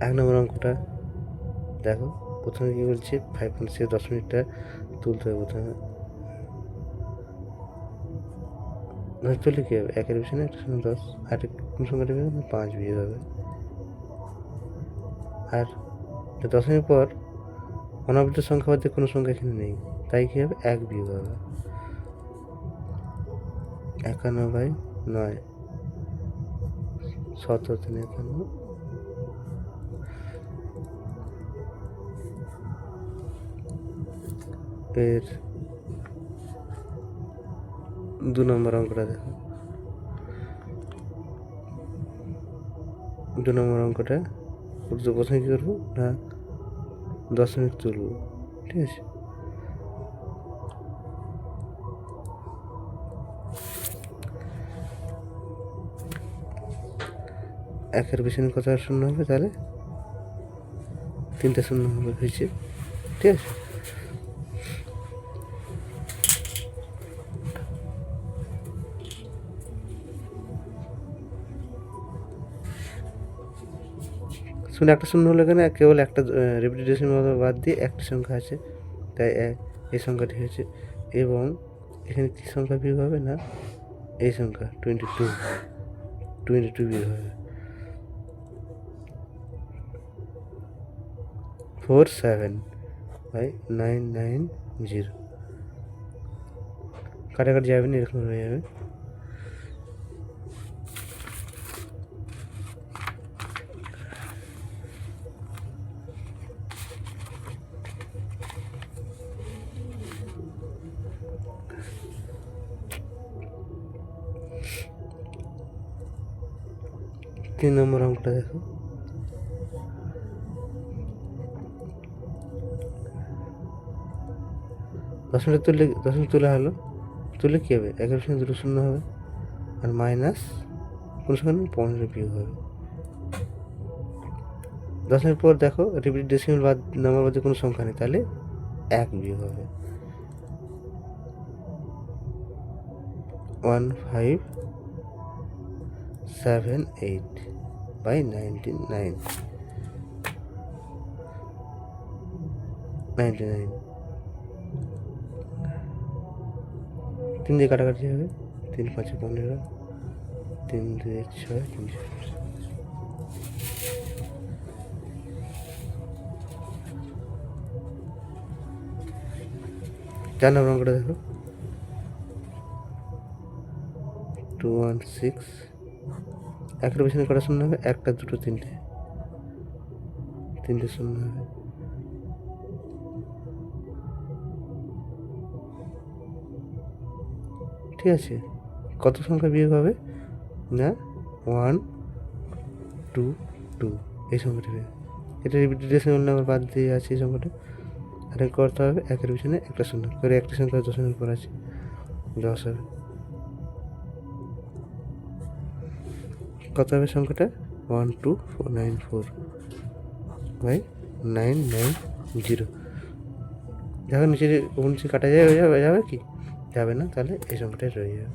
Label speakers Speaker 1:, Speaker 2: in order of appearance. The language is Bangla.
Speaker 1: এক নম্বর অঙ্কটা দেখো, প্রথমে কী বলছে 5.6 দশমিকটা তুলতে হবে প্রথমে। তুললে কী হবে, একের পিছনে একটা শূন্য 10, আর কোন সংখ্যাটা বিয়োগ হবে, 5 বিয়োগ হবে। আর দশমিক পর অনাবৃত সংখ্যা বলতে কোনো সংখ্যা এখানে নেই, তাই কী হবে, 1 বিয়োগ হবে। 51/9 17 3 51। এর 2 নম্বর অঙ্কটা দেখো, 2 নম্বর অঙ্কটা প্রথমে কী করবো না, দশমিক তুলব, ঠিক আছে। একের পিছনে কত শূন্য হবে, তাহলে 3টে শূন্য হবে, হয়েছে, ঠিক আছে। শুনে একটা শূন্য হলে কেন, কেবল একটা রিপিটেশন বাদ দিয়ে একটি সংখ্যা আছে, তাই এই সংখ্যাটি হয়েছে। এবং এখানে কী সংখ্যা বিয়োগ হবে না, এই সংখ্যা 22 বিয়োগ হবে। 47/990 কাটাকাটি যাবে না, এরকম হয়ে যাবে। তিন নম্বর অঙ্কটা দেখো, দশমিক তোলা হলো, তুলে কী হবে, একের পিছনে দুটো শূন্য হবে, আর মাইনাস কোনো সংখ্যা নেই, 15 বিয়োগ হবে। দশমিক পর দেখো রিপিট ডেসিমাল বাদ নাম্বার বাদে কোনো সংখ্যা নেই, তাহলে 1 বিয়োগ হবে। 1578/99 3 দিয়ে কাটাকাটি হবে, 3 5 15, 3 2 6 3 4 নম্বর অঙ্কটা দেখো, 216 একের পিছনে কটা শূন্য হবে, একটা দুটো তিনটে শূন্য হবে। ঠিক আছে, কত সংখ্যা বিয়োগ হবে না, 1 2 2 এই সংখ্যাটা বিয়োগ, এটা ডেসিমাল নাম্বার বাদ দিয়ে আছে এই সংখ্যাটা। আর করতে হবে একের পিছনে একটা শূন্য করে, একটা সংখ্যা দশমিক পর আছে, 10 হবে। কত হবে সংখ্যাটা, 12494/990। যখন নিচে কাটা যাবে কি যাবে না, তাহলে এই সংখ্যাটাই রয়ে যাবে।